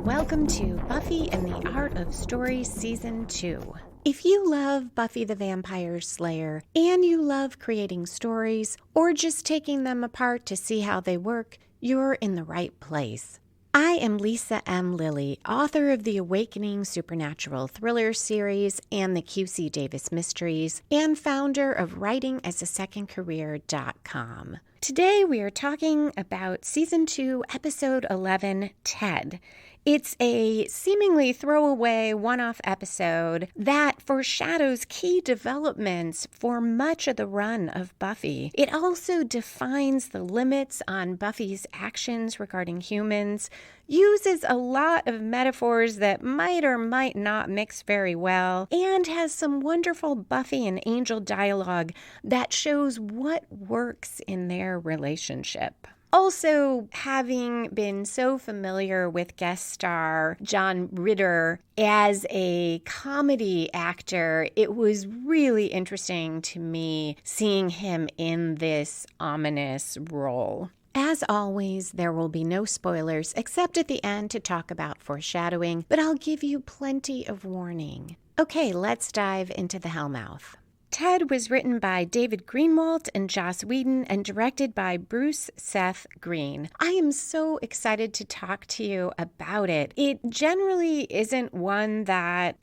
welcome to Buffy and the Art of Story Season 2. If you love Buffy the Vampire Slayer and you love creating stories or just taking them apart to see how they work, you're in the right place. I am Lisa M. Lilly, author of the Awakening Supernatural Thriller series and the QC Davis Mysteries, and founder of WritingAsASecondCareer.com. Today we are talking about Season 2, Episode 11, Ted. It's a seemingly throwaway one-off episode that foreshadows key developments for much of the run of Buffy. It also defines the limits on Buffy's actions regarding humans, uses a lot of metaphors that might or might not mix very well, and has some wonderful Buffy and Angel dialogue that shows what works in their relationship. Also, having been so familiar with guest star John Ritter as a comedy actor, it was really interesting to me seeing him in this ominous role. As always, there will be no spoilers except at the end to talk about foreshadowing, but I'll give you plenty of warning. Okay, let's dive into the Hellmouth. Ted was written by David Greenwalt and Joss Whedon and directed by Bruce Seth Green. I am so excited to talk to you about it. It generally isn't one that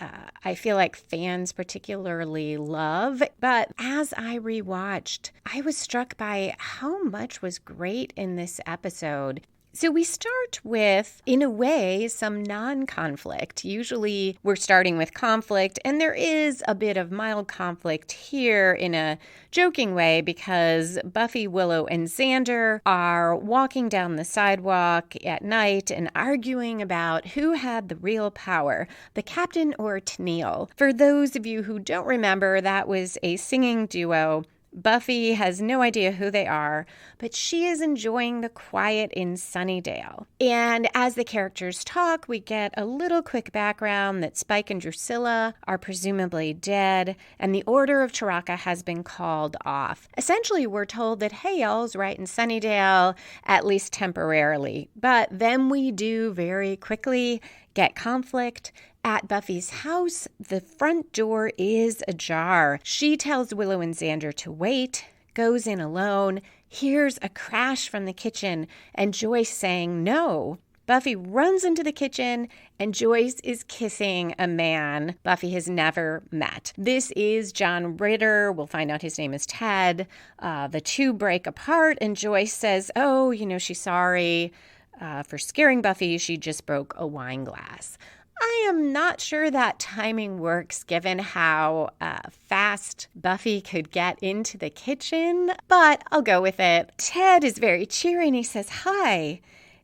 I feel like fans particularly love, but as I rewatched, I was struck by how much was great in this episode. So we start with, in a way, some non-conflict. Usually we're starting with conflict, and there is a bit of mild conflict here in a joking way because Buffy, Willow, and Xander are walking down the sidewalk at night and arguing about who had the real power, the captain or Tennille. For those of you who don't remember, that was a singing duo. Buffy has no idea who they are, but she is enjoying the quiet in Sunnydale. And as the characters talk, we get a little quick background that Spike and Drusilla are presumably dead, and the Order of Taraka has been called off. Essentially, we're told that, hey, all's right in Sunnydale, at least temporarily. But then we do very quickly get conflict. At Buffy's house, the front door is ajar. She tells Willow and Xander to wait, goes in alone, hears a crash from the kitchen, and Joyce saying no. Buffy runs into the kitchen, and Joyce is kissing a man Buffy has never met. This is John Ritter. We'll find out his name is Ted. The two break apart, and Joyce says, oh, she's sorry for scaring Buffy. She just broke a wine glass. I am not sure that timing works given how fast Buffy could get into the kitchen, but I'll go with it. Ted is very cheery and he says, hi.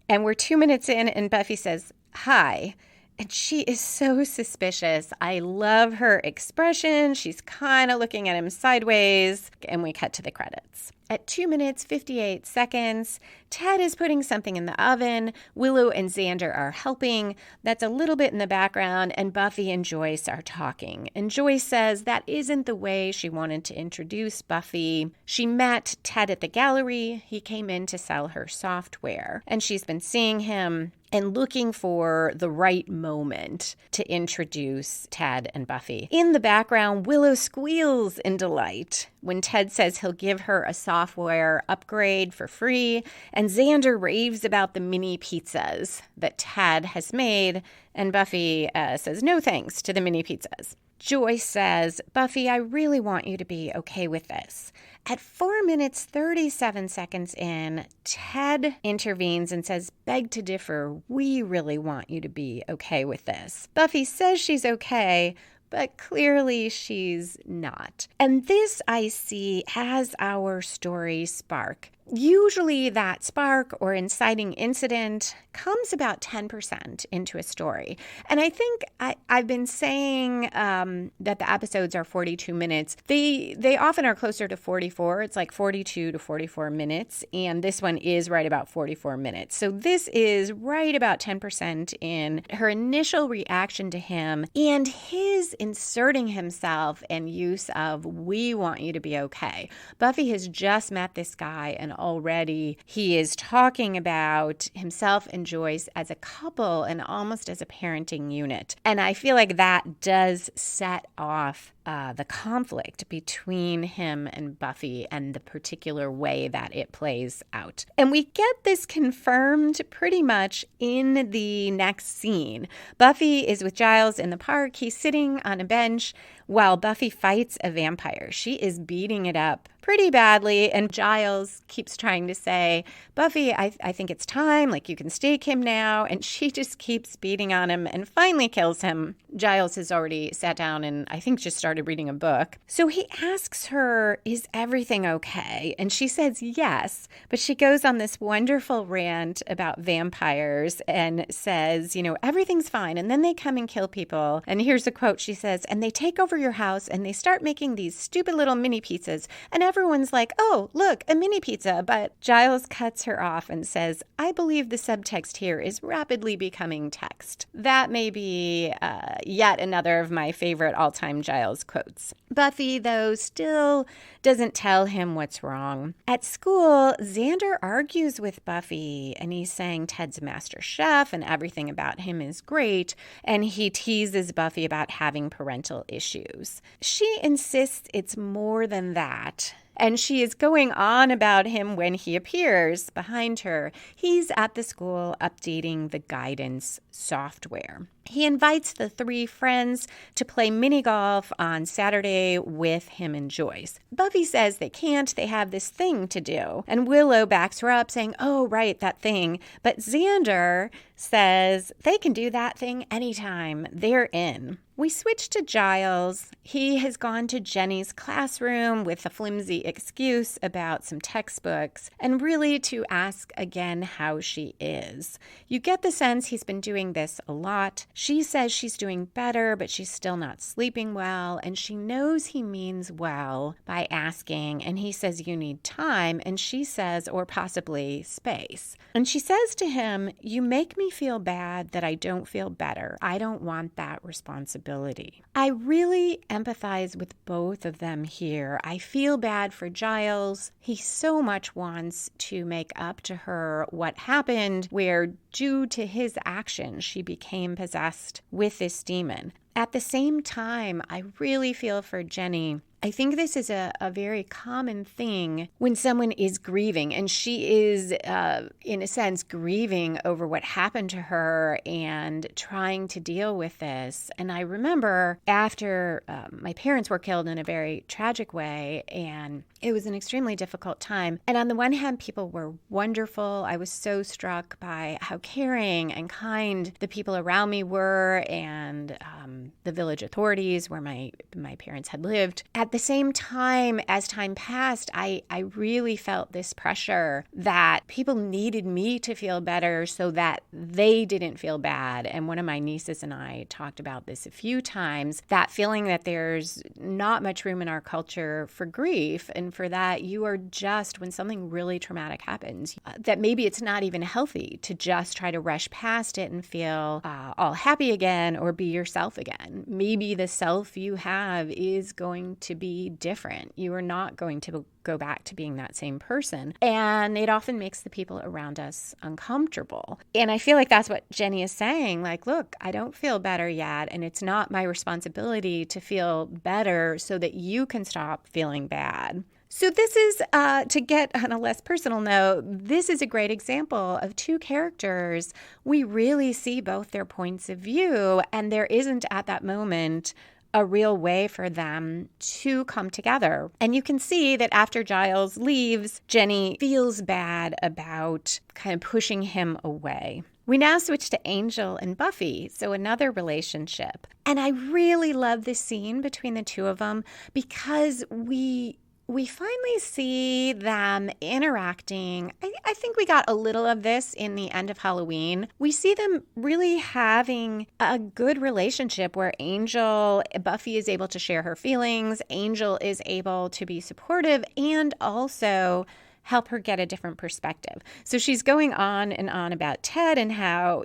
And we're 2 minutes in and Buffy says, hi. And she is so suspicious. I love her expression. She's kind of looking at him sideways. And we cut to the credits. At 2 minutes, 58 seconds, Ted is putting something in the oven. Willow and Xander are helping. That's a little bit in the background. And Buffy and Joyce are talking. And Joyce says that isn't the way she wanted to introduce Buffy. She met Ted at the gallery. He came in to sell her software. And she's been seeing him and looking for the right moment to introduce Ted and Buffy. In the background, Willow squeals in delight when Ted says he'll give her a software upgrade for free, and Xander raves about the mini pizzas that Ted has made, and Buffy says no thanks to the mini pizzas. Joyce says, Buffy, I really want you to be okay with this. At 4 minutes, 37 seconds in, Ted intervenes and says, beg to differ, we really want you to be okay with this. Buffy says she's okay, but clearly she's not. And this I see as our story spark. Usually that spark or inciting incident comes about 10% into a story. And I think I've been saying that the episodes are 42 minutes. They often are closer to 44. It's like 42 to 44 minutes. And this one is right about 44 minutes. So this is right about 10% in her initial reaction to him and his inserting himself and use of, we want you to be okay. Buffy has just met this guy and already he is talking about himself and Joyce as a couple and almost as a parenting unit. And I feel like that does set off the conflict between him and Buffy and the particular way that it plays out. And we get this confirmed pretty much in the next scene. Buffy is with Giles in the park. He's sitting on a bench while Buffy fights a vampire. She is beating it up pretty badly, and Giles keeps trying to say, Buffy, I think it's time, like you can stake him now, and she just keeps beating on him and finally kills him. Giles has already sat down and I think just started reading a book. So he asks her, is everything okay? And she says yes, but she goes on this wonderful rant about vampires and says, everything's fine, and then they come and kill people. And here's a quote. She says, and they take over your house and they start making these stupid little mini pizzas, and everyone's like, oh, look, a mini pizza. But Giles cuts her off and says, I believe the subtext here is rapidly becoming text. That may be yet another of my favorite all-time Giles quotes. Buffy, though, still doesn't tell him what's wrong. At school, Xander argues with Buffy, and he's saying Ted's a master chef and everything about him is great, and he teases Buffy about having parental issues. She insists it's more than that. And she is going on about him when he appears behind her. He's at the school updating the guidance software. He invites the 3 friends to play mini golf on Saturday with him and Joyce. Buffy says they can't, they have this thing to do. And Willow backs her up saying, oh, right, that thing. But Xander says they can do that thing anytime. They're in. We switch to Giles. He has gone to Jenny's classroom with a flimsy excuse about some textbooks and really to ask again how she is. You get the sense he's been doing this a lot. She says she's doing better, but she's still not sleeping well, and she knows he means well by asking, and he says you need time, and she says, or possibly space. And she says to him, you make me feel bad that I don't feel better. I don't want that responsibility. I really empathize with both of them here. I feel bad for Giles. He so much wants to make up to her what happened, where due to his action, she became possessed with this demon. At the same time, I really feel for Jenny. I think this is a very common thing when someone is grieving, and she is, in a sense, grieving over what happened to her and trying to deal with this. And I remember after my parents were killed in a very tragic way, and it was an extremely difficult time. And on the one hand, people were wonderful. I was so struck by how caring and kind the people around me were, and the village authorities where my parents had lived. At the same time, as time passed, I really felt this pressure that people needed me to feel better so that they didn't feel bad. And one of my nieces and I talked about this a few times, that feeling that there's not much room in our culture for grief, and for that you are just, when something really traumatic happens, that maybe it's not even healthy to just try to rush past it and feel all happy again or be yourself again. Maybe the self you have is going to be different. You are not going to go back to being that same person. And it often makes the people around us uncomfortable. And I feel like that's what Jenny is saying. Like, look, I don't feel better yet. And it's not my responsibility to feel better so that you can stop feeling bad. So this is, to get on a less personal note, this is a great example of 2 characters. We really see both their points of view, and there isn't at that moment a real way for them to come together. And you can see that after Giles leaves, Jenny feels bad about kind of pushing him away. We now switch to Angel and Buffy, so another relationship. And I really love this scene between the 2 of them because we finally see them interacting. I think we got a little of this in the end of Halloween. We see them really having a good relationship where Buffy is able to share her feelings, Angel is able to be supportive, and also help her get a different perspective. So she's going on and on about Ted and how,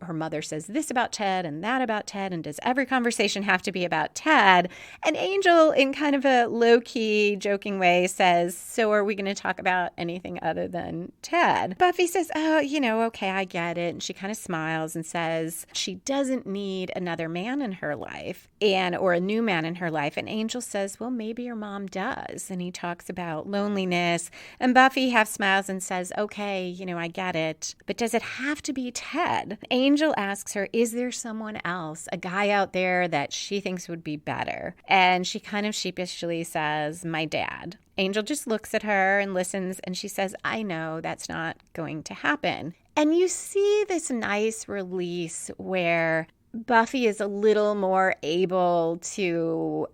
her mother says this about Ted and that about Ted, and does every conversation have to be about Ted? And Angel, in kind of a low-key, joking way, says, so are we going to talk about anything other than Ted? Buffy says, oh, okay, I get it. And she kind of smiles and says she doesn't need another man in her life or a new man in her life. And Angel says, well, maybe your mom does. And he talks about loneliness. And Buffy half smiles and says, okay, I get it. But does it have to be Ted? Angel asks her, is there someone else, a guy out there that she thinks would be better? And she kind of sheepishly says, my dad. Angel just looks at her and listens, and she says, I know that's not going to happen. And you see this nice release where Buffy is a little more able to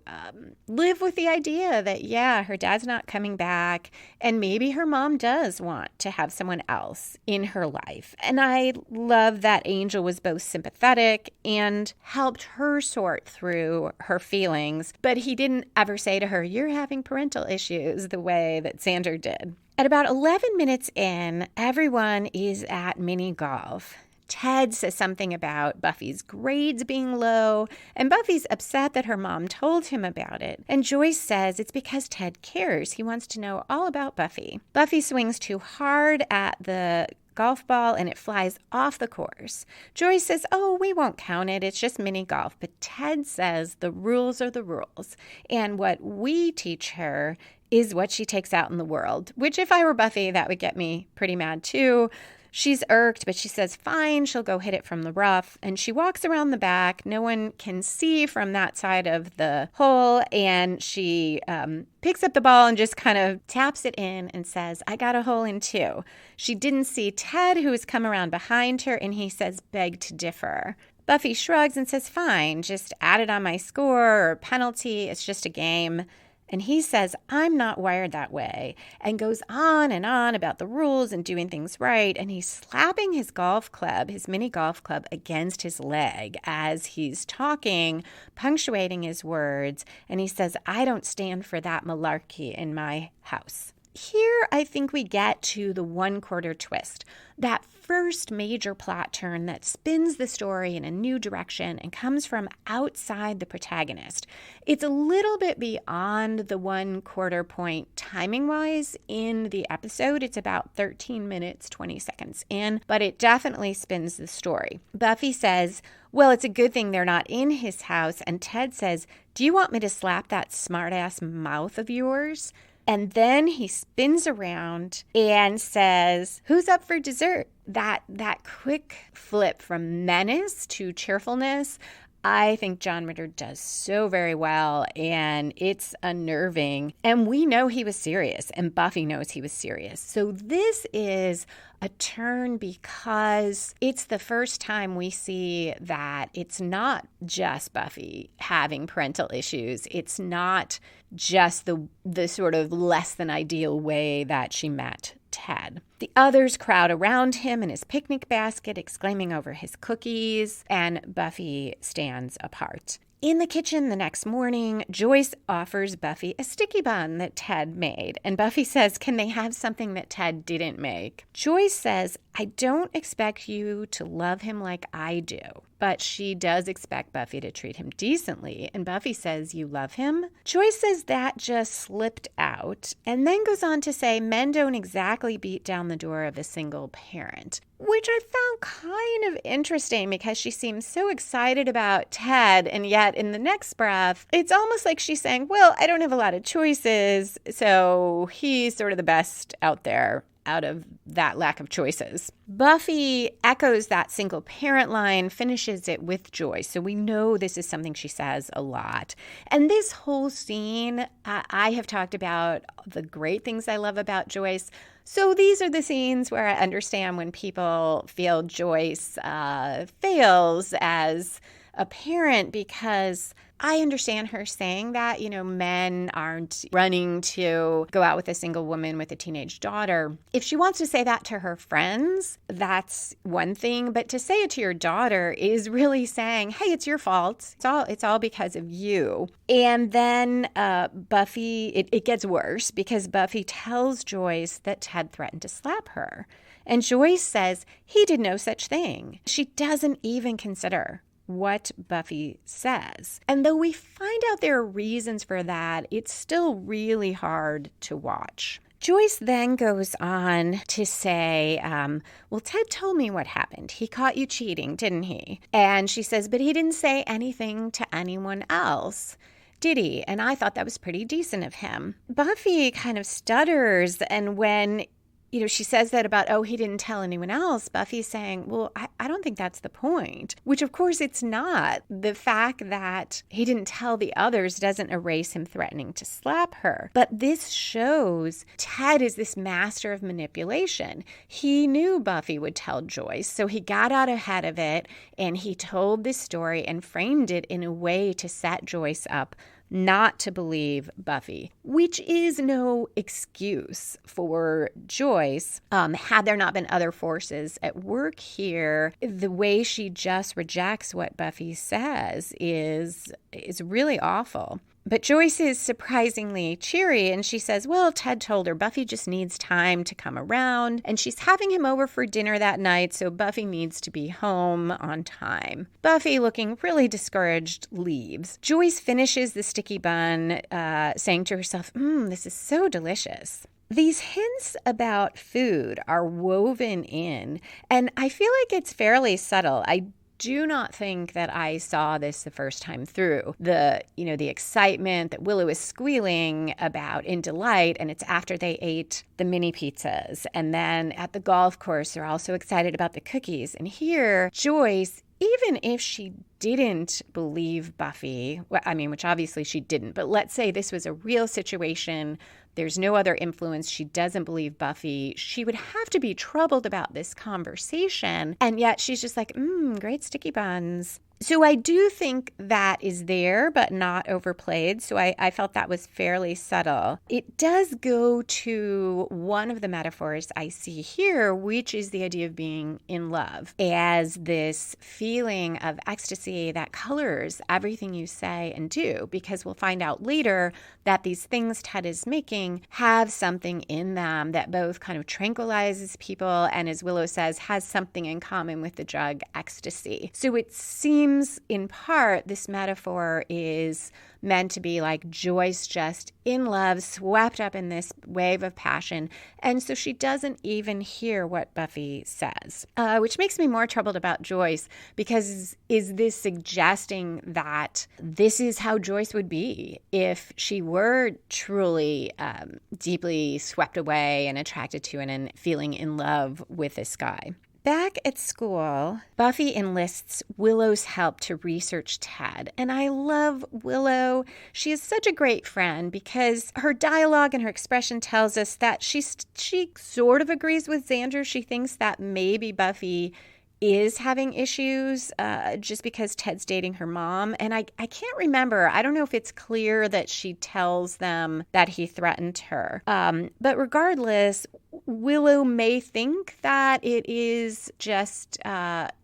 live with the idea that, her dad's not coming back, and maybe her mom does want to have someone else in her life. And I love that Angel was both sympathetic and helped her sort through her feelings, but he didn't ever say to her, you're having parental issues, the way that Xander did. At about 11 minutes in, everyone is at mini golf. Ted says something about Buffy's grades being low, and Buffy's upset that her mom told him about it. And Joyce says it's because Ted cares. He wants to know all about Buffy. Buffy swings too hard at the golf ball and it flies off the course. Joyce says, oh, we won't count it. It's just mini golf. But Ted says the rules are the rules. And what we teach her is what she takes out in the world, which if I were Buffy, that would get me pretty mad too. She's irked, but she says, fine, she'll go hit it from the rough. And she walks around the back. No one can see from that side of the hole. And she picks up the ball and just kind of taps it in and says, I got a hole in two. She didn't see Ted, who has come around behind her, and he says, beg to differ. Buffy shrugs and says, fine, just add it on my score or penalty. It's just a game. And he says, I'm not wired that way, and goes on and on about the rules and doing things right. And he's slapping his golf club, his mini golf club, against his leg as he's talking, punctuating his words. And he says, I don't stand for that malarkey in my house. Here, I think we get to the one-quarter twist, that first major plot turn that spins the story in a new direction and comes from outside the protagonist. It's a little bit beyond the one-quarter point timing-wise in the episode. It's about 13 minutes, 20 seconds in, but it definitely spins the story. Buffy says, well, it's a good thing they're not in his house, and Ted says, do you want me to slap that smart-ass mouth of yours? And then he spins around and says, who's up for dessert? That quick flip from menace to cheerfulness, I think John Ritter does so very well, and it's unnerving. And we know he was serious, and Buffy knows he was serious. So this is a turn because it's the first time we see that it's not just Buffy having parental issues. It's not just the sort of less than ideal way that she met Ted. The others crowd around him in his picnic basket, exclaiming over his cookies, and Buffy stands apart. In the kitchen the next morning, Joyce offers Buffy a sticky bun that Ted made, and Buffy says, can they have something that Ted didn't make? Joyce says, I don't expect you to love him like I do, but she does expect Buffy to treat him decently, and Buffy says, you love him? Joyce says that just slipped out, and then goes on to say, men don't exactly beat down the door of a single parent, which I found kind of interesting because she seems so excited about Ted, and yet in the next breath, it's almost like she's saying, well, I don't have a lot of choices, so he's sort of the best out there out of that lack of choices. Buffy echoes that single parent line, finishes it with Joyce. So we know this is something she says a lot. And this whole scene, I have talked about the great things I love about Joyce. So these are the scenes where I understand when people feel Joyce fails as a parent, because I understand her saying that, men aren't running to go out with a single woman with a teenage daughter. If she wants to say that to her friends, that's one thing. But to say it to your daughter is really saying, hey, it's your fault. It's all because of you. And then Buffy, it gets worse because Buffy tells Joyce that Ted threatened to slap her. And Joyce says he did no such thing. She doesn't even consider what Buffy says. And though we find out there are reasons for that, it's still really hard to watch. Joyce then goes on to say, well, Ted told me what happened. He caught you cheating, didn't he? And she says, but he didn't say anything to anyone else, did he? And I thought that was pretty decent of him. Buffy kind of stutters, and when she says that about, he didn't tell anyone else. Buffy's saying, well, I don't think that's the point, which of course it's not. The fact that he didn't tell the others doesn't erase him threatening to slap her. But this shows Ted is this master of manipulation. He knew Buffy would tell Joyce, so he got out ahead of it and he told this story and framed it in a way to set Joyce up not to believe Buffy, which is no excuse for Joyce. Had there not been other forces at work here, the way she just rejects what Buffy says is really awful. But Joyce is surprisingly cheery, and she says, well, Ted told her Buffy just needs time to come around, and she's having him over for dinner that night, so Buffy needs to be home on time. Buffy, looking really discouraged, leaves. Joyce finishes the sticky bun, saying to herself, this is so delicious. These hints about food are woven in, and I feel like it's fairly subtle. I do not think that I saw this the first time through. The excitement that Willow is squealing about in delight, and it's after they ate the mini pizzas. And then at the golf course, they're also excited about the cookies. And here, Joyce, even if she didn't believe Buffy, which obviously she didn't, but let's say this was a real situation, there's no other influence, she doesn't believe Buffy, she would have to be troubled about this conversation. And yet she's just like, great sticky buns. So I do think that is there, but not overplayed. So I felt that was fairly subtle. It does go to one of the metaphors I see here, which is the idea of being in love as this feeling of ecstasy that colors everything you say and do, because we'll find out later that these things Ted is making have something in them that both kind of tranquilizes people and, as Willow says, has something in common with the drug ecstasy. So it seems in part this metaphor is meant to be like Joyce just in love, swept up in this wave of passion. And so she doesn't even hear what Buffy says, which makes me more troubled about Joyce, because is this suggesting that this is how Joyce would be if she were truly deeply swept away and attracted to and feeling in love with this guy? Back at school, Buffy enlists Willow's help to research Ted. And I love Willow. She is such a great friend because her dialogue and her expression tells us that she sort of agrees with Xander. She thinks that maybe Buffy is having issues just because Ted's dating her mom. And I can't remember. I don't know if it's clear that she tells them that he threatened her. But regardless, Willow may think that it is just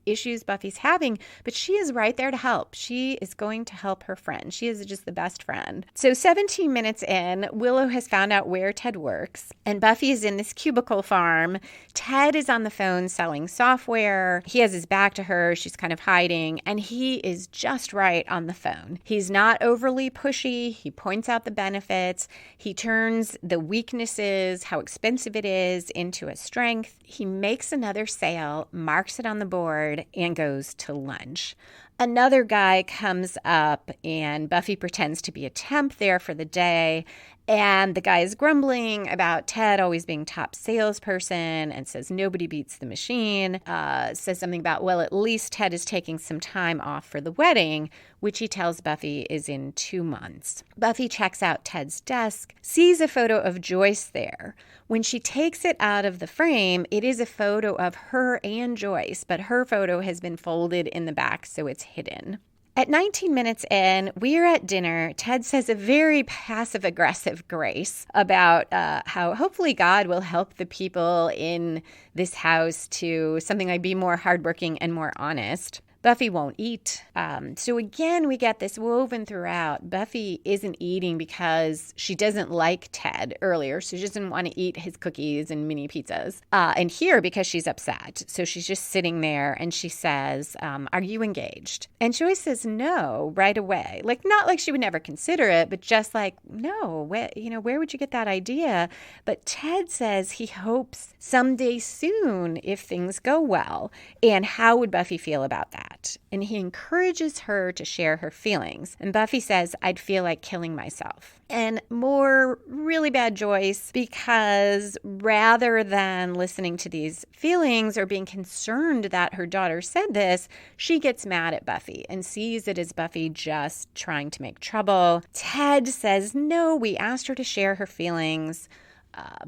issues Buffy's having, but she is right there to help. She is going to help her friend. She is just the best friend. So 17 minutes in, Willow has found out where Ted works, and Buffy is in this cubicle farm. Ted is on the phone selling software. He has his back to her. She's kind of hiding, and he is just right on the phone. He's not overly pushy. He points out the benefits. He turns the weaknesses, how expensive it is, into a strength. He makes another sale, marks it on the board, and goes to lunch. Another guy comes up, and Buffy pretends to be a temp there for the day. And the guy is grumbling about Ted always being top salesperson and says nobody beats the machine. Says something about, well, at least Ted is taking some time off for the wedding, which he tells Buffy is in 2 months. Buffy checks out Ted's desk, sees a photo of Joyce there. When she takes it out of the frame, it is a photo of her and Joyce, but her photo has been folded in the back, so it's hidden. At 19 minutes in, we're at dinner. Ted says a very passive-aggressive grace about how hopefully God will help the people in this house to something like be more hardworking and more honest. Buffy won't eat. So again, we get this woven throughout. Buffy isn't eating because she doesn't like Ted earlier, so she doesn't want to eat his cookies and mini pizzas. And here, because she's upset. So she's just sitting there and she says, are you engaged? And Joyce says no right away. Like, not like she would never consider it, but just like, no, where would you get that idea? But Ted says he hopes someday soon if things go well. And how would Buffy feel about that? And he encourages her to share her feelings. And Buffy says, I'd feel like killing myself. And more really bad Joyce, because rather than listening to these feelings or being concerned that her daughter said this, she gets mad at Buffy and sees it as Buffy just trying to make trouble. Ted says, no, we asked her to share her feelings.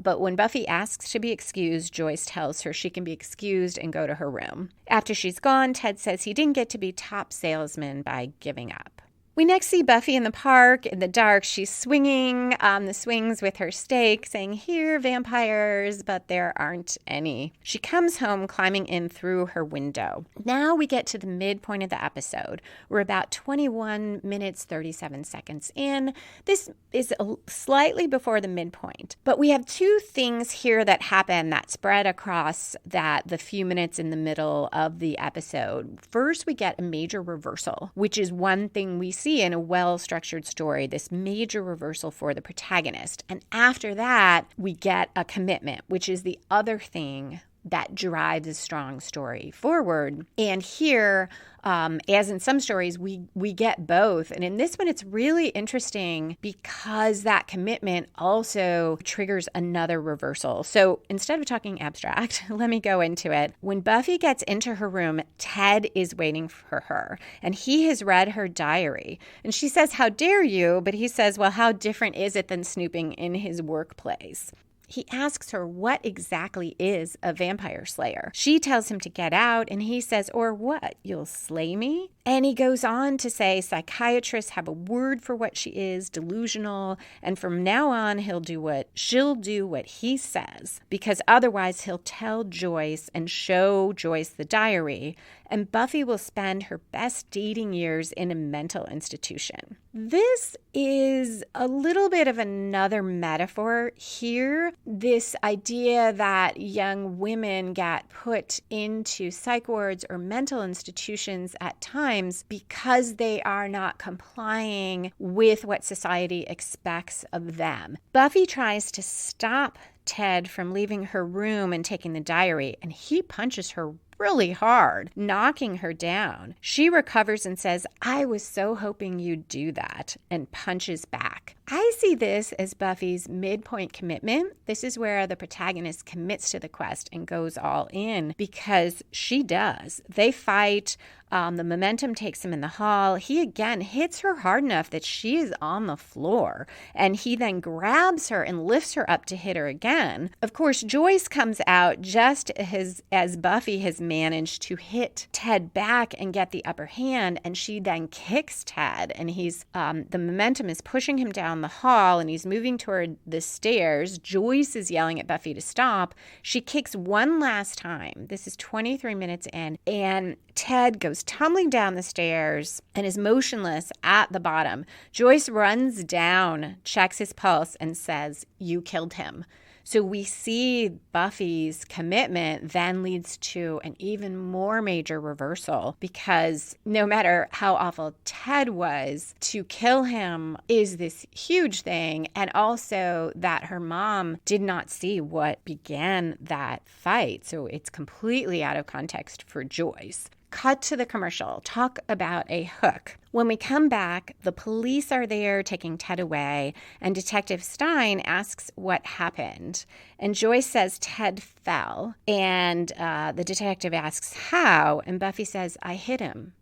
But when Buffy asks to be excused, Joyce tells her she can be excused and go to her room. After she's gone, Ted says he didn't get to be top salesman by giving up. We next see Buffy in the park in the dark. She's swinging on the swings with her stake, saying, here, vampires, but there aren't any. She comes home climbing in through her window. Now we get to the midpoint of the episode. We're about 21 minutes, 37 seconds in. This is slightly before the midpoint. But we have two things here that happen that spread across the few minutes in the middle of the episode. First, we get a major reversal, which is one thing we see in a well-structured story, this major reversal for the protagonist. And after that, we get a commitment, which is the other thing that drives a strong story forward. And here, as in some stories, we get both. And in this one, it's really interesting because that commitment also triggers another reversal. So instead of talking abstract, let me go into it. When Buffy gets into her room, Ted is waiting for her, and he has read her diary. And she says, how dare you? But he says, well, how different is it than snooping in his workplace? He asks her what exactly is a vampire slayer. She tells him to get out, and he says, or what, you'll slay me? And he goes on to say psychiatrists have a word for what she is, delusional, and from now on she'll do what he says, because otherwise he'll tell Joyce and show Joyce the diary, and Buffy will spend her best dating years in a mental institution. This is a little bit of another metaphor here. This idea that young women get put into psych wards or mental institutions at times because they are not complying with what society expects of them. Buffy tries to stop Ted from leaving her room and taking the diary, and he punches her really hard, knocking her down. She recovers and says, I was so hoping you'd do that, and punches back. I see this as Buffy's midpoint commitment. This is where the protagonist commits to the quest and goes all in, because she does. They fight. The momentum takes him in the hall. He again hits her hard enough that she is on the floor, and he then grabs her and lifts her up to hit her again. Of course, Joyce comes out just as Buffy has managed to hit Ted back and get the upper hand, and she then kicks Ted, and the momentum is pushing him down the hall, and he's moving toward the stairs. Joyce is yelling at Buffy to stop. She kicks one last time. This is 23 minutes in, and Ted goes tumbling down the stairs and is motionless at the bottom. Joyce runs down, checks his pulse, and says, you killed him. So we see Buffy's commitment then leads to an even more major reversal, because no matter how awful Ted was, to kill him is this huge thing. And also that her mom did not see what began that fight. So it's completely out of context for Joyce. Cut to the commercial. Talk about a hook. When we come back, the police are there taking Ted away, and Detective Stein asks what happened. And Joyce says Ted fell, and the detective asks how, and Buffy says, I hit him.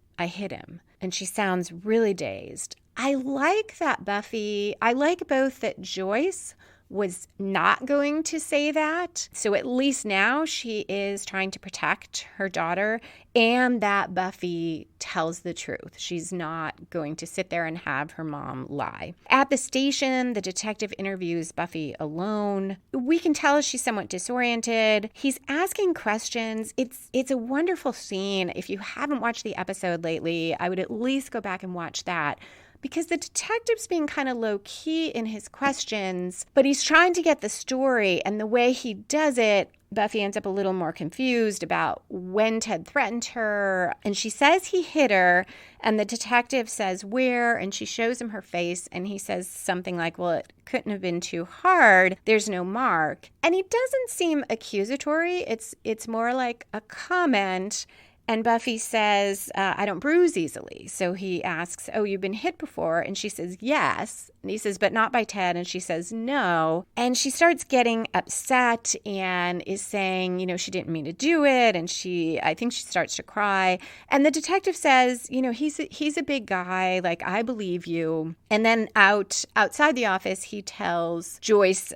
And she sounds really dazed. I like that I like both that Joyce was not going to say that. So at least now she is trying to protect her daughter and that Buffy tells the truth. She's not going to sit there and have her mom lie. At the station, the detective interviews Buffy alone. We can tell she's somewhat disoriented. He's asking questions. It's a wonderful scene. If you haven't watched the episode lately, I would at least go back and watch that, because the detective's being kind of low-key in his questions, but he's trying to get the story, and the way he does it, Buffy ends up a little more confused about when Ted threatened her, and she says he hit her, and the detective says where, and she shows him her face, and he says something like, well, it couldn't have been too hard. There's no mark. And he doesn't seem accusatory. It's more like a comment. And Buffy says, I don't bruise easily. So he asks, oh, you've been hit before? And she says, yes. And he says, but not by Ted. And she says, no. And she starts getting upset and is saying, she didn't mean to do it. And I think she starts to cry. And the detective says, he's a big guy. Like, I believe you. And then outside the office, he tells Joyce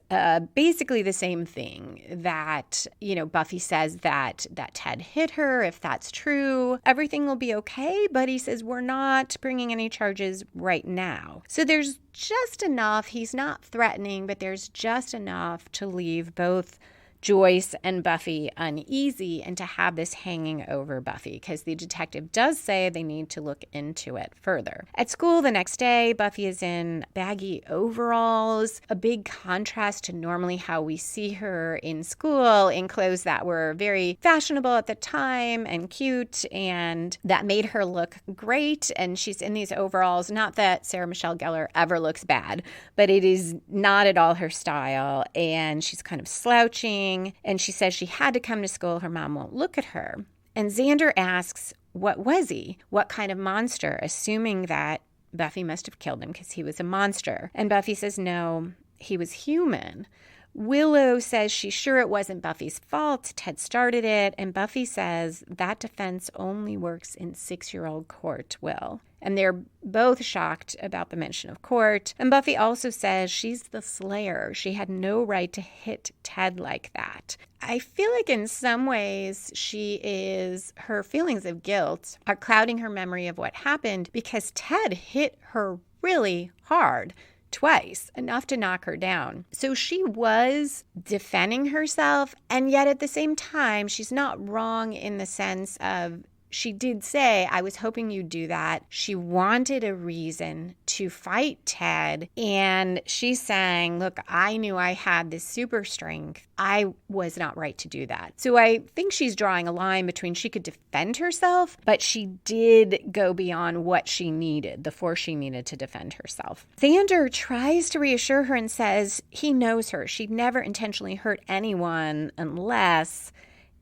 basically the same thing, that, Buffy says that Ted hit her. If that's true, everything will be okay. But he says, we're not bringing any charges right now. So there's just enough. He's not threatening, but there's just enough to leave both Joyce and Buffy uneasy and to have this hanging over Buffy, because the detective does say they need to look into it further. At school the next day, Buffy is in baggy overalls, a big contrast to normally how we see her in school, in clothes that were very fashionable at the time and cute, and that made her look great. And she's in these overalls. Not that Sarah Michelle Gellar ever looks bad, but it is not at all her style, and she's kind of slouching. And she says she had to come to school. Her mom won't look at her. And Xander asks, what was he? What kind of monster? Assuming that Buffy must have killed him because he was a monster. And Buffy says, no, he was human. Willow says she's sure it wasn't Buffy's fault. Ted started it. And Buffy says that defense only works in 6-year-old court, Will. And they're both shocked about the mention of court. And Buffy also says she's the Slayer. She had no right to hit Ted like that. I feel like in some ways her feelings of guilt are clouding her memory of what happened, because Ted hit her really hard. Twice, enough to knock her down. So she was defending herself, and yet at the same time, she's not wrong in the sense of, she did say, I was hoping you'd do that. She wanted a reason to fight Ted, and she's saying, look, I knew I had this super strength. I was not right to do that. So I think she's drawing a line between she could defend herself, but she did go beyond what she needed, the force she needed to defend herself. Xander tries to reassure her and says he knows her. She'd never intentionally hurt anyone unless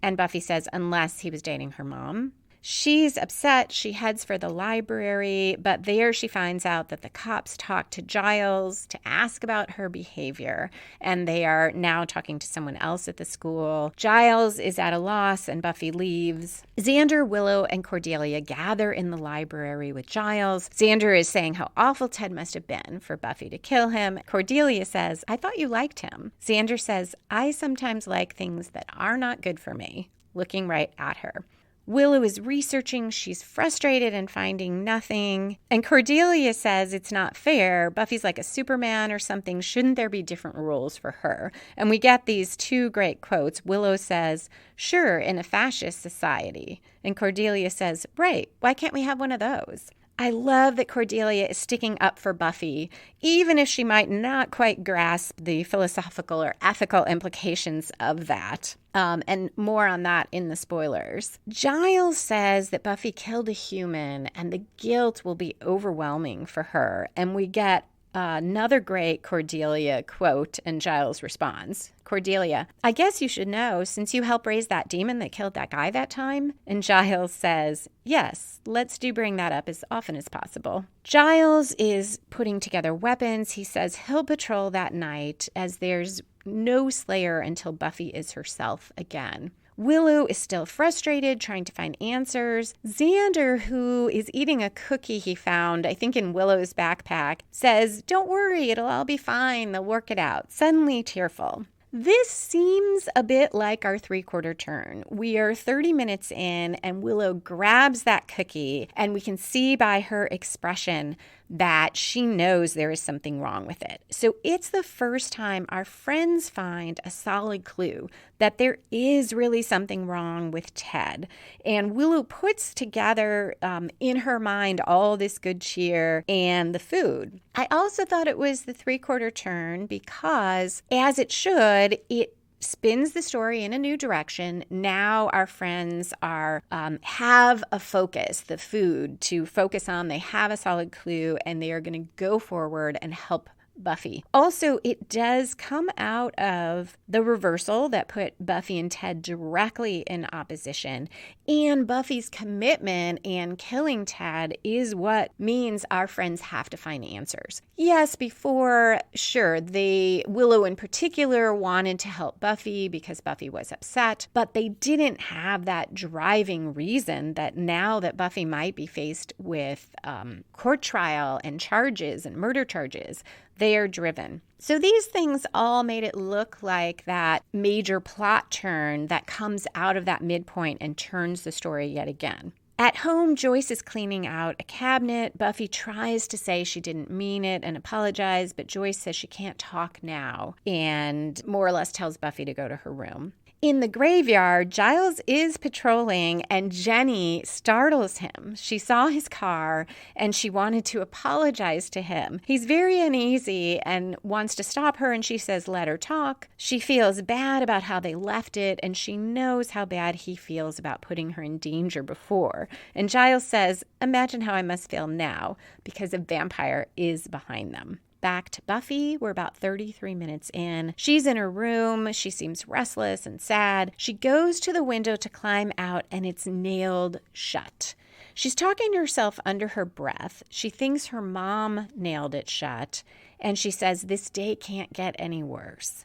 he was dating her mom. She's upset. She heads for the library, but there she finds out that the cops talked to Giles to ask about her behavior, and they are now talking to someone else at the school. Giles is at a loss, and Buffy leaves. Xander, Willow, and Cordelia gather in the library with Giles. Xander is saying how awful Ted must have been for Buffy to kill him. Cordelia says, I thought you liked him. Xander says, I sometimes like things that are not good for me, looking right at her. Willow is researching. She's frustrated and finding nothing. And Cordelia says it's not fair. Buffy's like a Superman or something. Shouldn't there be different rules for her? And we get these two great quotes. Willow says, sure, in a fascist society. And Cordelia says, right, why can't we have one of those? I love that Cordelia is sticking up for Buffy, even if she might not quite grasp the philosophical or ethical implications of that. And more on that in the spoilers. Giles says that Buffy killed a human and the guilt will be overwhelming for her. And we get another great Cordelia quote, and Giles responds. Cordelia, I guess you should know since you helped raise that demon that killed that guy that time. And Giles says, yes, let's bring that up as often as possible. Giles is putting together weapons. He says he'll patrol that night as there's no Slayer until Buffy is herself again. Willow is still frustrated, trying to find answers. Xander, who is eating a cookie he found, I think in Willow's backpack, says, "Don't worry, it'll all be fine. They'll work it out." Suddenly tearful. This seems a bit like our three-quarter turn. We are 30 minutes in, and Willow grabs that cookie, and we can see by her expression that she knows there is something wrong with it. So it's the first time our friends find a solid clue that there is really something wrong with Ted. And Willow puts together in her mind all this good cheer and the food. I also thought it was the three-quarter turn because, as it should, it spins the story in a new direction. Now our friends are have a focus, the food to focus on. They have a solid clue, and they are going to go forward and help Buffy. Also, it does come out of the reversal that put Buffy and Ted directly in opposition. And Buffy's commitment and killing Ted is what means our friends have to find answers. Yes, before, sure, Willow in particular wanted to help Buffy because Buffy was upset, but they didn't have that driving reason that now that Buffy might be faced with court trial and charges and murder charges, they are driven. So these things all made it look like that major plot turn that comes out of that midpoint and turns the story yet again. At home, Joyce is cleaning out a cabinet. Buffy tries to say she didn't mean it and apologize, but Joyce says she can't talk now and more or less tells Buffy to go to her room. In the graveyard, Giles is patrolling and Jenny startles him. She saw his car and she wanted to apologize to him. He's very uneasy and wants to stop her, and she says, "Let her talk." She feels bad about how they left it, and she knows how bad he feels about putting her in danger before. And Giles says, "Imagine how I must feel now," because a vampire is behind them. Back to Buffy. We're about 33 minutes in. She's in her room. She seems restless and sad. She goes to the window to climb out, and it's nailed shut. She's talking to herself under her breath. She thinks her mom nailed it shut, and she says, "This day can't get any worse."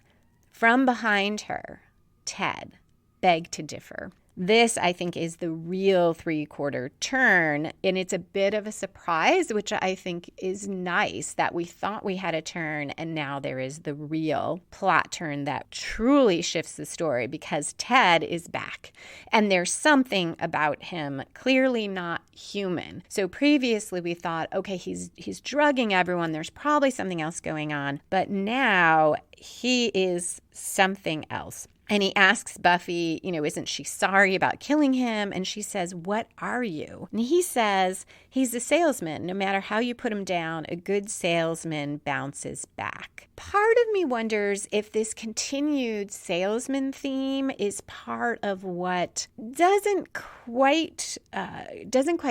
From behind her, Ted begged to differ. This, I think, is the real three-quarter turn, and it's a bit of a surprise, which I think is nice, that we thought we had a turn, and now there is the real plot turn that truly shifts the story, because Ted is back, and there's something about him clearly not human. So previously we thought, okay, he's drugging everyone, there's probably something else going on, but now he is something else. And he asks Buffy, isn't she sorry about killing him? And she says, "What are you?" And he says, he's a salesman. No matter how you put him down, a good salesman bounces back. Part of me wonders if this continued salesman theme is part of what doesn't quite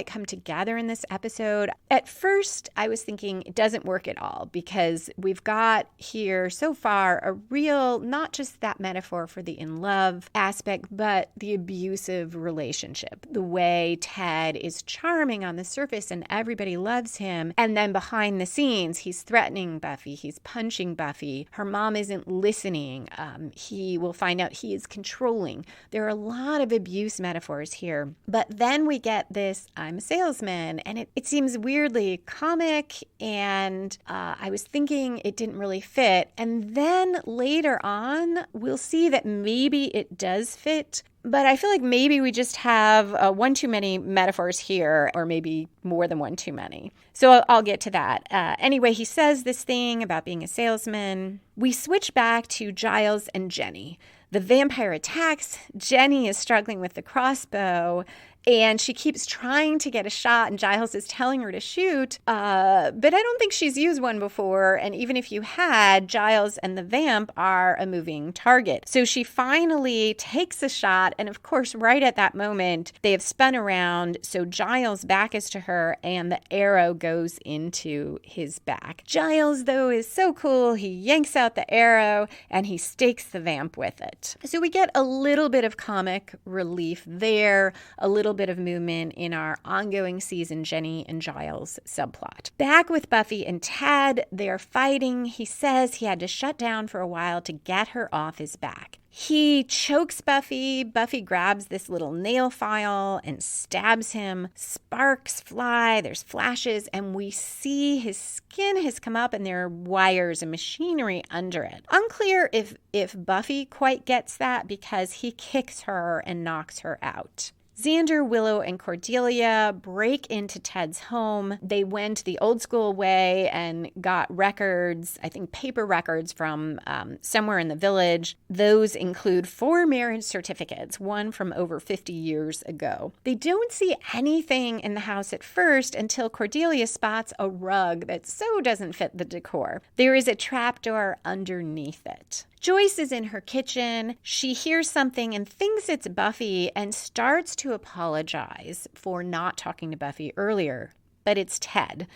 come together in this episode. At first, I was thinking it doesn't work at all, because we've got here so far a real, not just that metaphor for the in love aspect, but the abusive relationship. The way Ted is charming on the surface and everybody loves him, and then behind the scenes, he's threatening Buffy, he's punching Buffy, her mom isn't listening, he will find out he is controlling. There are a lot of abuse metaphors here. But then we get this, I'm a salesman, and it seems weirdly comic, and I was thinking it didn't really fit. And then later on, we'll see that maybe it does fit. But I feel like maybe we just have one too many metaphors here, or maybe more than one too many. So I'll get to that. Anyway, he says this thing about being a salesman. We switch back to Giles and Jenny. The vampire attacks. Jenny is struggling with the crossbow, and she keeps trying to get a shot, and Giles is telling her to shoot, but I don't think she's used one before, and even if you had, Giles and the vamp are a moving target. So she finally takes a shot, and of course, right at that moment, they have spun around, so Giles' back is to her, and the arrow goes into his back. Giles, though, is so cool. He yanks out the arrow, and he stakes the vamp with it. So we get a little bit of comic relief there, a little bit of movement in our ongoing season Jenny and Giles subplot. Back with Buffy and Ted, they're fighting. He says he had to shut down for a while to get her off his back. He chokes Buffy. Buffy grabs this little nail file and stabs him. Sparks fly, there's flashes, and we see his skin has come up and there are wires and machinery under it. Unclear if Buffy quite gets that because he kicks her and knocks her out. Xander, Willow, and Cordelia break into Ted's home. They went the old school way and got records, I think paper records from somewhere in the village. Those include 4 marriage certificates, one from over 50 years ago. They don't see anything in the house at first until Cordelia spots a rug that so doesn't fit the decor. There is a trapdoor underneath it. Joyce is in her kitchen. She hears something and thinks it's Buffy and starts to apologize for not talking to Buffy earlier. But it's Ted.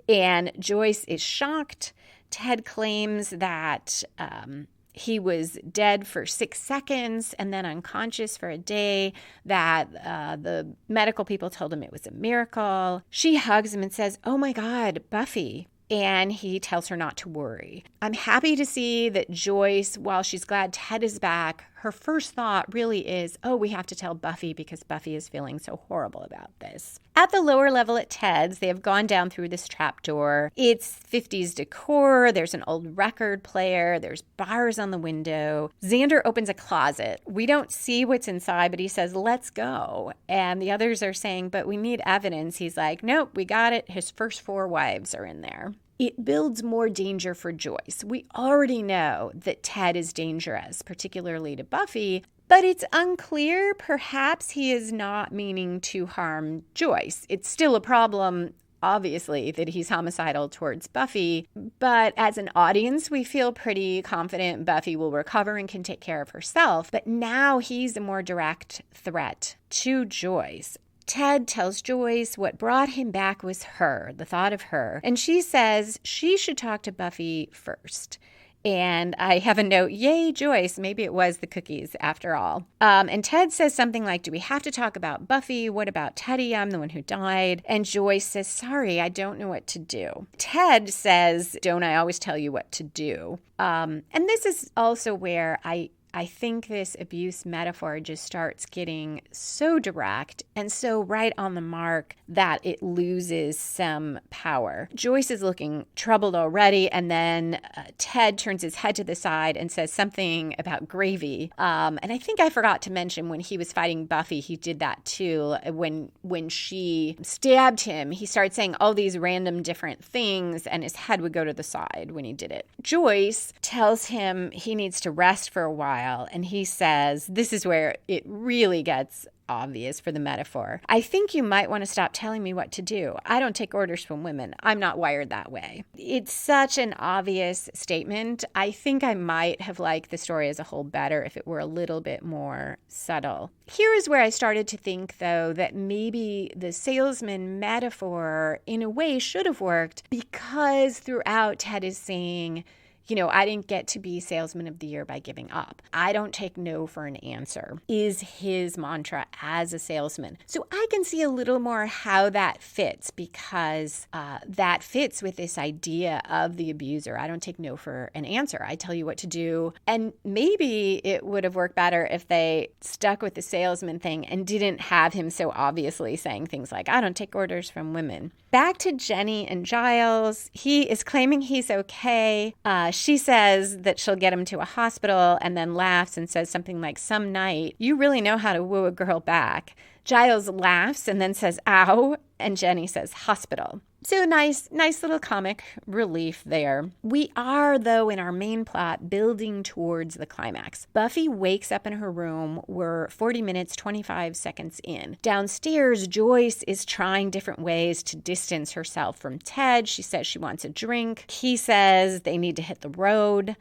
And Joyce is shocked. Ted claims that he was dead for 6 seconds and then unconscious for a day, that the medical people told him it was a miracle. She hugs him and says, "Oh my God, Buffy." And he tells her not to worry. I'm happy to see that Joyce, while she's glad Ted is back, her first thought really is, oh, we have to tell Buffy because Buffy is feeling so horrible about this. At the lower level at Ted's, they have gone down through this trapdoor. It's 50s decor. There's an old record player. There's bars on the window. Xander opens a closet. We don't see what's inside, but he says, let's go. And the others are saying, but we need evidence. He's like, nope, we got it. His first 4 wives are in there. It builds more danger for Joyce. We already know that Ted is dangerous, particularly to Buffy, but it's unclear. Perhaps he is not meaning to harm Joyce. It's still a problem, obviously, that he's homicidal towards Buffy, but as an audience, we feel pretty confident Buffy will recover and can take care of herself. But now he's a more direct threat to Joyce. Ted tells Joyce what brought him back was her, the thought of her, and she says she should talk to Buffy first. And I have a note, yay, Joyce, maybe it was the cookies after all. And Ted says something like, do we have to talk about Buffy? What about Teddy? I'm the one who died. And Joyce says, sorry, I don't know what to do. Ted says, don't I always tell you what to do? And this is also where I think this abuse metaphor just starts getting so direct and so right on the mark that it loses some power. Joyce is looking troubled already, and then Ted turns his head to the side and says something about gravy. And I think I forgot to mention when he was fighting Buffy, he did that too. When she stabbed him, he started saying all these random different things, and his head would go to the side when he did it. Joyce tells him he needs to rest for a while. And he says, this is where it really gets obvious for the metaphor. I think you might want to stop telling me what to do. I don't take orders from women. I'm not wired that way. It's such an obvious statement. I think I might have liked the story as a whole better if it were a little bit more subtle. Here is where I started to think, though, that maybe the salesman metaphor in a way should have worked, because throughout Ted is saying, you know, I didn't get to be Salesman of the Year by giving up. I don't take no for an answer, is his mantra as a salesman. So I can see a little more how that fits, because that fits with this idea of the abuser. I don't take no for an answer. I tell you what to do. And maybe it would have worked better if they stuck with the salesman thing and didn't have him so obviously saying things like, I don't take orders from women. Back to Jenny and Giles. He is claiming he's okay. She says that she'll get him to a hospital and then laughs and says something like, some night, you really know how to woo a girl back. Giles laughs and then says, ow, and Jenny says, hospital. So nice little comic relief there. We are, though, in our main plot, building towards the climax. Buffy wakes up in her room. We're 40 minutes, 25 seconds in. Downstairs, Joyce is trying different ways to distance herself from Ted. She says she wants a drink. He says they need to hit the road,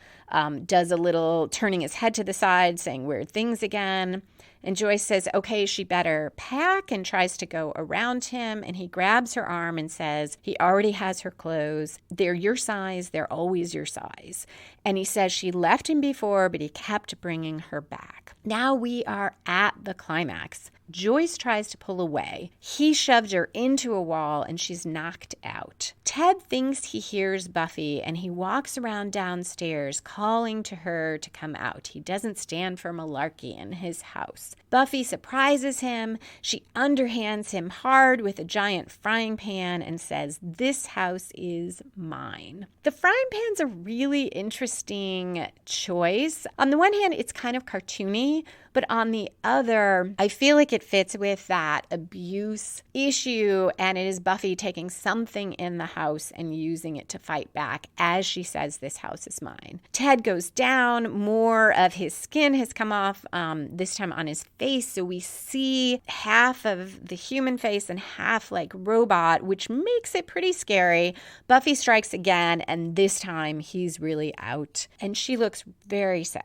does a little turning his head to the side, saying weird things again. And Joyce says, okay, she better pack, and tries to go around him. And he grabs her arm and says, he already has her clothes. They're your size. They're always your size. And he says she left him before, but he kept bringing her back. Now we are at the climax. Joyce tries to pull away. He shoves her into a wall and she's knocked out. Ted thinks he hears Buffy and he walks around downstairs calling to her to come out. He doesn't stand for malarkey in his house. Buffy surprises him. She underhands him hard with a giant frying pan and says, "This house is mine." The frying pan's a really interesting choice. On the one hand, it's kind of cartoony, but on the other, I feel like it fits with that abuse issue, and it is Buffy taking something in the house and using it to fight back as she says, "This house is mine." Ted goes down. More of his skin has come off, this time on his face, so we see half of the human face and half like robot, which makes it pretty scary. Buffy strikes again, and this time he's really out, and she looks very sad.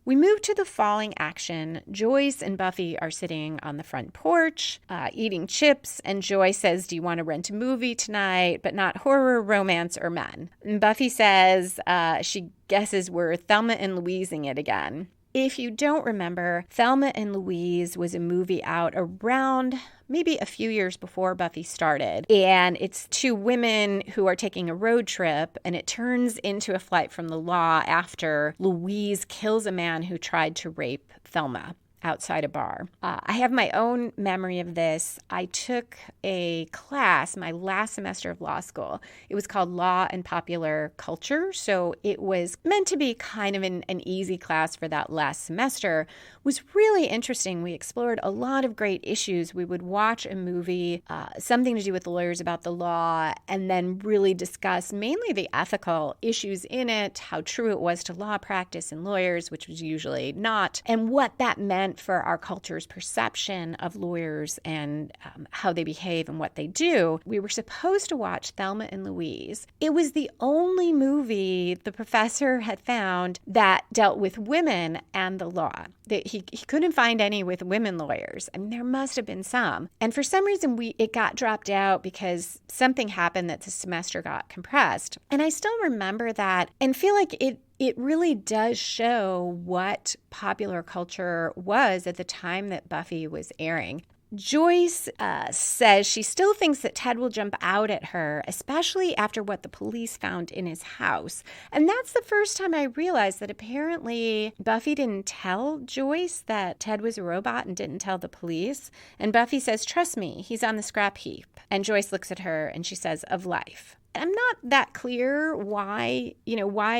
We move to the falling action. Joyce and Buffy are sitting on the front porch, eating chips, and Joyce says, "Do you want to rent a movie tonight, but not horror, romance, or men?" And Buffy says she guesses we're Thelma and Louising it again. If you don't remember, Thelma and Louise was a movie out around maybe a few years before Buffy started. And it's two women who are taking a road trip, and it turns into a flight from the law after Louise kills a man who tried to rape Thelma outside a bar. I have my own memory of this. I took a class my last semester of law school. It was called Law and Popular Culture, so it was meant to be kind of an easy class for that last semester. It was really interesting. We explored a lot of great issues. We would watch a movie, something to do with lawyers about the law, and then really discuss mainly the ethical issues in it, how true it was to law practice and lawyers, which was usually not, and what that meant for our culture's perception of lawyers and how they behave and what they do. We were supposed to watch Thelma and Louise. It was the only movie the professor had found that dealt with women and the law. He couldn't find any with women lawyers. I mean, there must have been some. And for some reason, it got dropped out because something happened that the semester got compressed. And I still remember that and feel like it really does show what popular culture was at the time that Buffy was airing. Joyce says she still thinks that Ted will jump out at her, especially after what the police found in his house. And that's the first time I realized that apparently Buffy didn't tell Joyce that Ted was a robot and didn't tell the police. And Buffy says, "Trust me, he's on the scrap heap." And Joyce looks at her and she says, "Of life." I'm not that clear why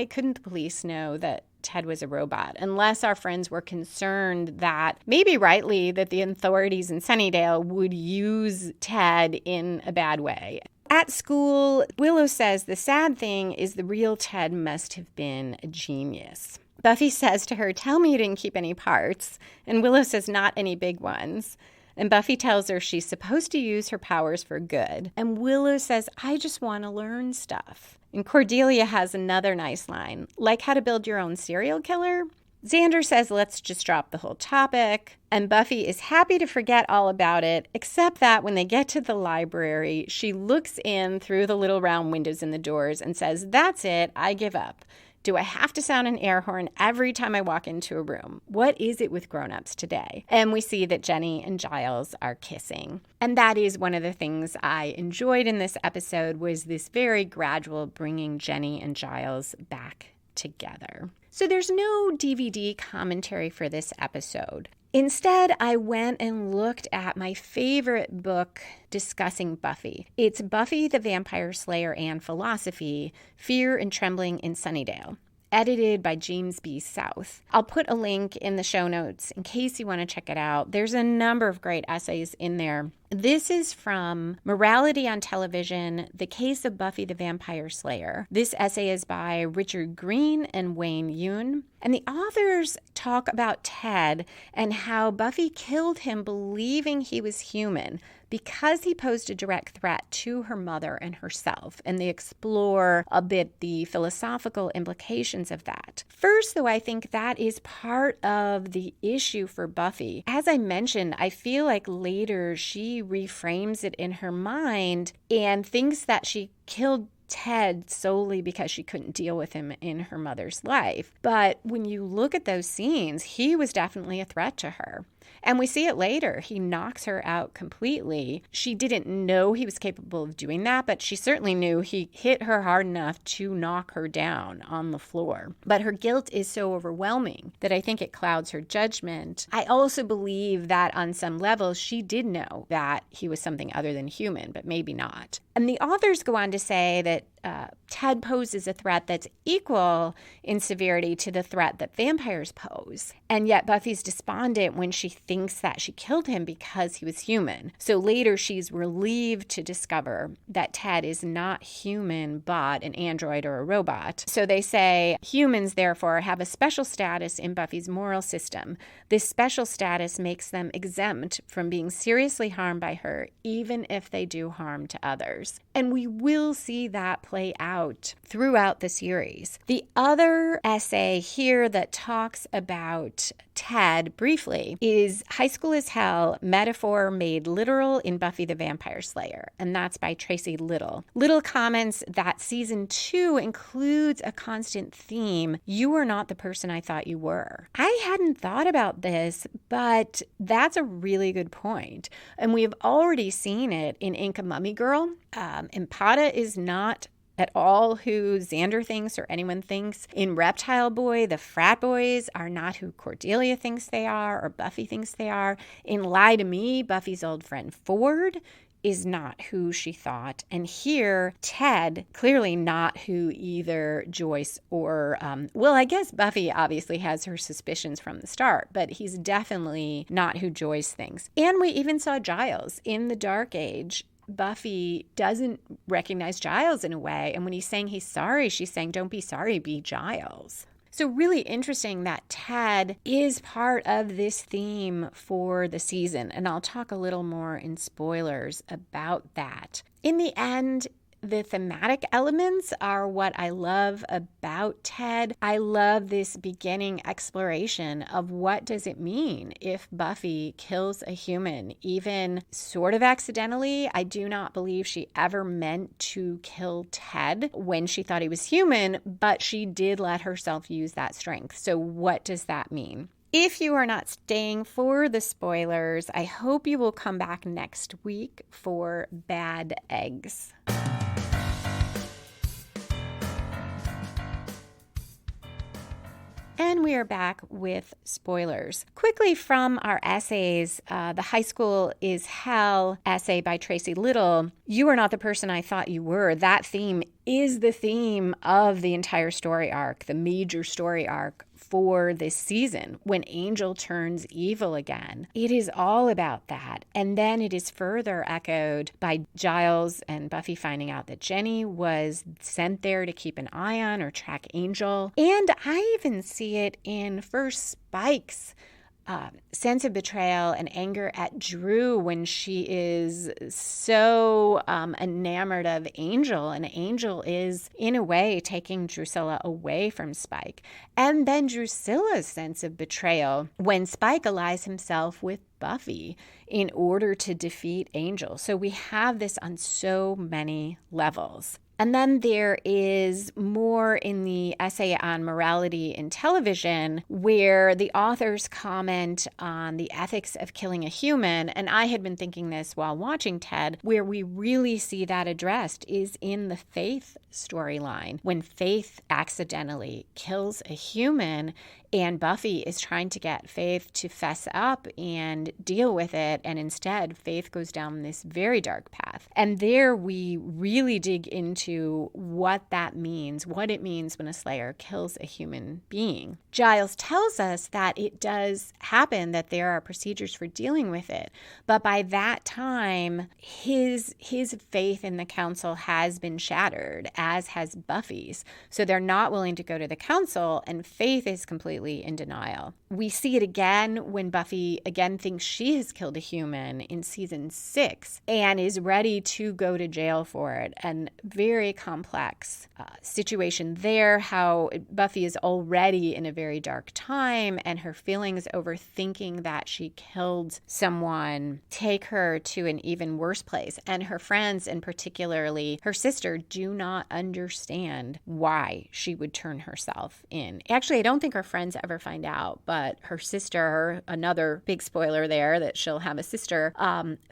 couldn't the police know that Ted was a robot, unless our friends were concerned that, maybe rightly, that the authorities in Sunnydale would use Ted in a bad way. At school, Willow says the sad thing is the real Ted must have been a genius. Buffy says to her, "Tell me you didn't keep any parts." And Willow says, "Not any big ones." And Buffy tells her she's supposed to use her powers for good. And Willow says, "I just want to learn stuff." And Cordelia has another nice line, "Like how to build your own serial killer?" Xander says, "Let's just drop the whole topic." And Buffy is happy to forget all about it, except that when they get to the library, she looks in through the little round windows in the doors and says, "That's it, I give up. Do I have to sound an air horn every time I walk into a room? What is it with grown-ups today?" And we see that Jenny and Giles are kissing. And that is one of the things I enjoyed in this episode, was this very gradual bringing Jenny and Giles back together. So there's no DVD commentary for this episode. Instead, I went and looked at my favorite book discussing Buffy. It's Buffy the Vampire Slayer and Philosophy, Fear and Trembling in Sunnydale, edited by James B. South. I'll put a link in the show notes in case you want to check it out. There's a number of great essays in there. This is from Morality on Television, The Case of Buffy the Vampire Slayer. This essay is by Richard Green and Wayne Yoon. And the authors talk about Ted and how Buffy killed him believing he was human because he posed a direct threat to her mother and herself. And they explore a bit the philosophical implications of that. First, though, I think that is part of the issue for Buffy. As I mentioned, I feel like later she reframes it in her mind and thinks that she killed Ted solely because she couldn't deal with him in her mother's life. But when you look at those scenes, he was definitely a threat to her. And we see it later. He knocks her out completely. She didn't know he was capable of doing that, but she certainly knew he hit her hard enough to knock her down on the floor. But her guilt is so overwhelming that I think it clouds her judgment. I also believe that on some level, she did know that he was something other than human, but maybe not. And the authors go on to say that Ted poses a threat that's equal in severity to the threat that vampires pose. And yet Buffy's despondent when she thinks that she killed him because he was human. So later she's relieved to discover that Ted is not human, but an android or a robot. So they say humans, therefore, have a special status in Buffy's moral system. This special status makes them exempt from being seriously harmed by her, even if they do harm to others. And we will see that play out throughout the series. The other essay here that talks about Ted briefly is High School is Hell, Metaphor Made Literal in Buffy the Vampire Slayer, and that's by Tracy Little. Little comments that season 2 includes a constant theme, you are not the person I thought you were. I hadn't thought about this, but that's a really good point. And we have already seen it in Ink a Mummy Girl. Empada is not at all who Xander thinks or anyone thinks. In Reptile Boy, the frat boys are not who Cordelia thinks they are or Buffy thinks they are. In Lie to Me, Buffy's old friend Ford is not who she thought. And here, Ted, clearly not who either Joyce or, I guess Buffy obviously has her suspicions from the start, but he's definitely not who Joyce thinks. And we even saw Giles in the Dark Age. Buffy doesn't recognize Giles in a way. And when he's saying he's sorry, she's saying, don't be sorry, be Giles. So really interesting that Ted is part of this theme for the season. And I'll talk a little more in spoilers about that. In the end, the thematic elements are what I love about Ted. I love this beginning exploration of what does it mean if Buffy kills a human, even sort of accidentally. I do not believe she ever meant to kill Ted when she thought he was human, but she did let herself use that strength. So what does that mean? If you are not staying for the spoilers, I hope you will come back next week for Bad Eggs. And we are back with spoilers. Quickly from our essays, the High School is Hell essay by Tracy Little, You Are Not the Person I Thought You Were. That theme is the theme of the entire story arc, the major story arc for this season, when Angel turns evil again. It is all about that. And then it is further echoed by Giles and Buffy finding out that Jenny was sent there to keep an eye on or track Angel. And I even see it in first Spike's sense of betrayal and anger at Drew when she is so enamored of Angel, and Angel is in a way taking Drusilla away from Spike. And then Drusilla's sense of betrayal when Spike allies himself with Buffy in order to defeat Angel. So we have this on so many levels. And then there is more in the essay on morality in television where the authors comment on the ethics of killing a human. And I had been thinking this while watching Ted, where we really see that addressed is in the Faith storyline. When Faith accidentally kills a human and Buffy is trying to get Faith to fess up and deal with it. And instead, Faith goes down this very dark path. And there we really dig into what that means, what it means when a Slayer kills a human being. Giles tells us that it does happen, that there are procedures for dealing with it. But by that time, his faith in the council has been shattered, as has Buffy's. So they're not willing to go to the council, and Faith is completely in denial. We see it again when Buffy again thinks she has killed a human in season 6 and is ready ready to go to jail for it. And very complex situation there, how Buffy is already in a very dark time, and her feelings over thinking that she killed someone take her to an even worse place. And her friends, and particularly her sister, do not understand why she would turn herself in. Actually, I don't think her friends ever find out, but her sister, another big spoiler there that she'll have a sister,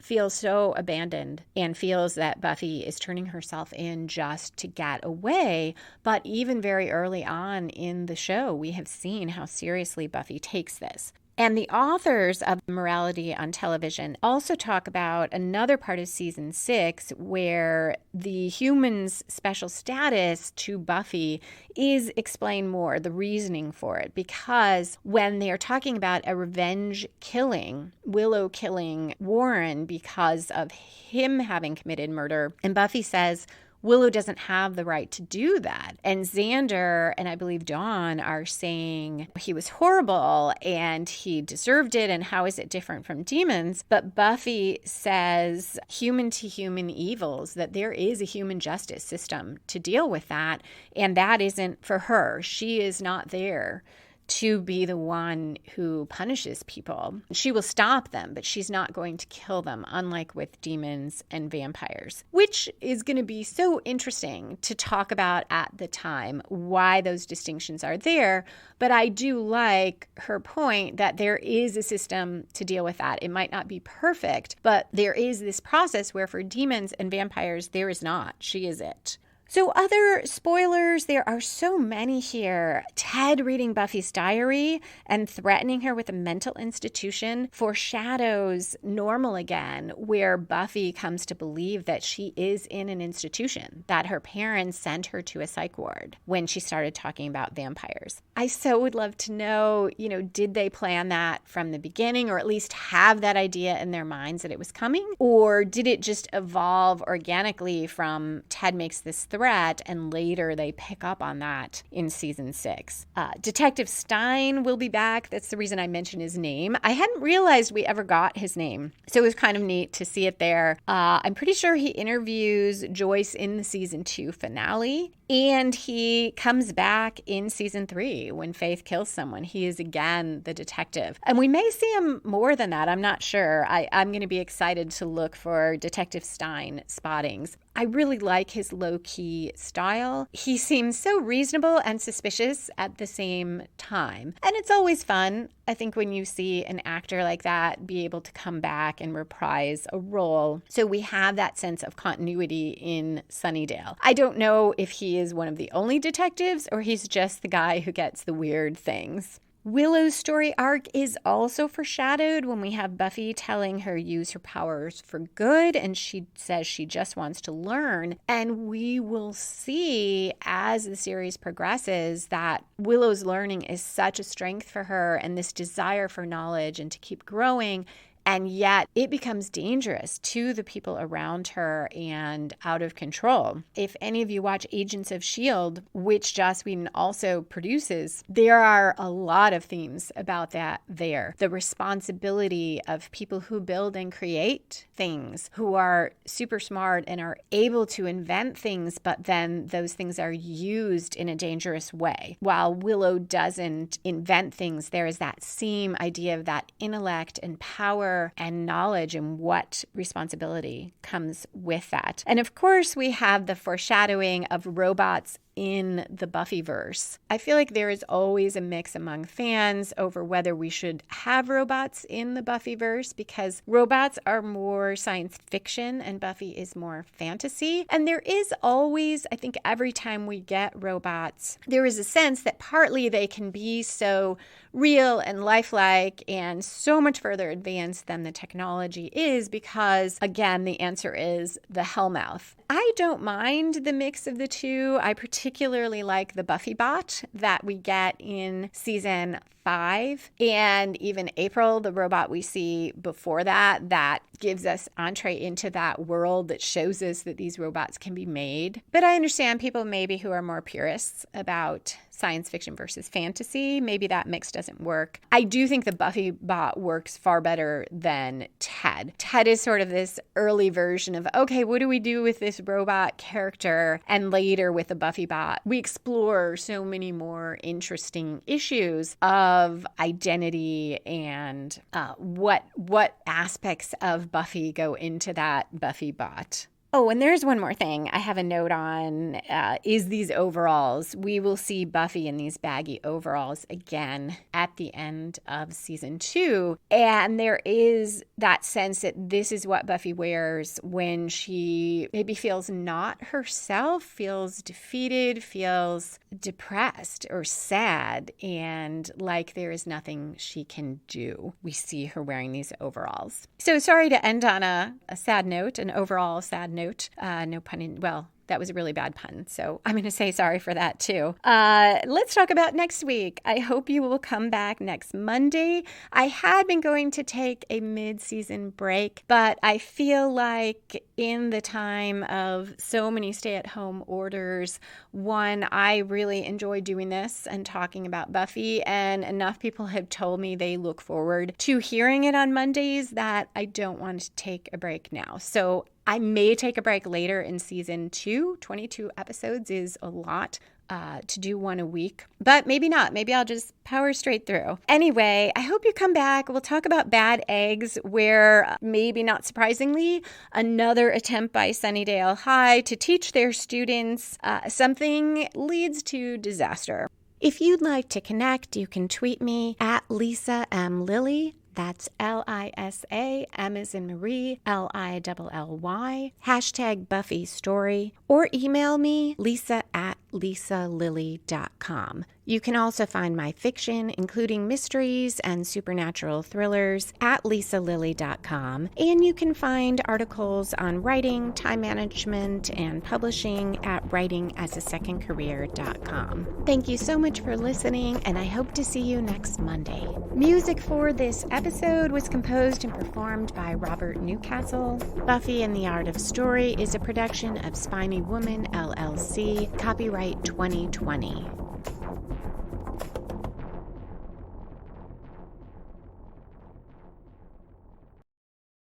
feels so abandoned and feels that Buffy is turning herself in just to get away. But even very early on in the show, we have seen how seriously Buffy takes this. And the authors of Morality on Television also talk about another part of season 6 where the humans' special status to Buffy is explained more, the reasoning for it. Because when they are talking about a revenge killing, Willow killing Warren because of him having committed murder, and Buffy says, Willow doesn't have the right to do that. And Xander and I believe Dawn are saying he was horrible and he deserved it, and how is it different from demons? But Buffy says human to human evils, that there is a human justice system to deal with that, and that isn't for her. She is not there to be the one who punishes people. She will stop them, but she's not going to kill them, unlike with demons and vampires, which is going to be so interesting to talk about at the time, why those distinctions are there. But I do like her point that there is a system to deal with that. It might not be perfect, but there is this process where for demons and vampires, there is not. She is it. So other spoilers, there are so many here. Ted reading Buffy's diary and threatening her with a mental institution foreshadows Normal again, where Buffy comes to believe that she is in an institution, that her parents sent her to a psych ward when she started talking about vampires. I so would love to know, did they plan that from the beginning, or at least have that idea in their minds that it was coming? Or did it just evolve organically from Ted makes this threat, and later they pick up on that in season 6. Detective Stein will be back. That's the reason I mentioned his name. I hadn't realized we ever got his name, so it was kind of neat to see it there. I'm pretty sure he interviews Joyce in the season 2 finale, and he comes back in season 3 when Faith kills someone. He is again the detective, and we may see him more than that. I'm not sure. I'm going to be excited to look for Detective Stein spottings. I really like his low-key style. He seems so reasonable and suspicious at the same time. And it's always fun, I think, when you see an actor like that be able to come back and reprise a role. So we have that sense of continuity in Sunnydale. I don't know if he is one of the only detectives or he's just the guy who gets the weird things. Willow's story arc is also foreshadowed when we have Buffy telling her use her powers for good, and she says she just wants to learn. And we will see as the series progresses that Willow's learning is such a strength for her, and this desire for knowledge and to keep growing. And yet it becomes dangerous to the people around her and out of control. If any of you watch Agents of S.H.I.E.L.D., which Joss Whedon also produces, there are a lot of themes about that there. The responsibility of people who build and create things, who are super smart and are able to invent things, but then those things are used in a dangerous way. While Willow doesn't invent things, there is that same idea of that intellect and power and knowledge, and what responsibility comes with that. And of course, we have the foreshadowing of robots in the Buffyverse. I feel like there is always a mix among fans over whether we should have robots in the Buffyverse, because robots are more science fiction and Buffy is more fantasy. And there is always, I think every time we get robots, there is a sense that partly they can be so real and lifelike and so much further advanced than the technology is, because again, the answer is the Hellmouth. I don't mind the mix of the two. I particularly like the Buffy bot that we get in season 5. And even April, the robot we see before that, that gives us entree into that world that shows us that these robots can be made. But I understand people maybe who are more purists about science fiction versus fantasy. Maybe that mix doesn't work. I do think the Buffy bot works far better than Ted. Ted is sort of this early version of, okay, what do we do with this robot character? And later with the Buffy bot, we explore so many more interesting issues of identity and what aspects of Buffy go into that Buffy bot. Oh, and there's one more thing I have a note on, is these overalls. We will see Buffy in these baggy overalls again at the end of season 2. And there is that sense that this is what Buffy wears when she maybe feels not herself, feels defeated, feels depressed or sad, and like there is nothing she can do. We see her wearing these overalls. So sorry to end on a sad note, an overall sad note. No pun in, well, that was a really bad pun, so I'm going to say sorry for that too. Let's talk about next week. I hope you will come back next Monday. I had been going to take a mid-season break, but I feel like in the time of so many stay-at-home orders, one, I really enjoy doing this and talking about Buffy, and enough people have told me they look forward to hearing it on Mondays that I don't want to take a break now. So I may take a break later in season 2. 22 episodes is a lot to do one a week, but maybe not. Maybe I'll just power straight through. Anyway, I hope you come back. We'll talk about Bad Eggs, where maybe not surprisingly, another attempt by Sunnydale High to teach their students something leads to disaster. If you'd like to connect, you can tweet me at Lisa M. Lilly. That's Lisa, M as in Marie, Lilly, hashtag Buffy Story, or email me, lisa@lisalilly.com. You can also find my fiction, including mysteries and supernatural thrillers, at lisalilly.com. And you can find articles on writing, time management, and publishing at writingasasecondcareer.com. Thank you so much for listening, and I hope to see you next Monday. Music for this episode was composed and performed by Robert Newcastle. Buffy and the Art of Story is a production of Spiny Woman, LLC, copyright 2020.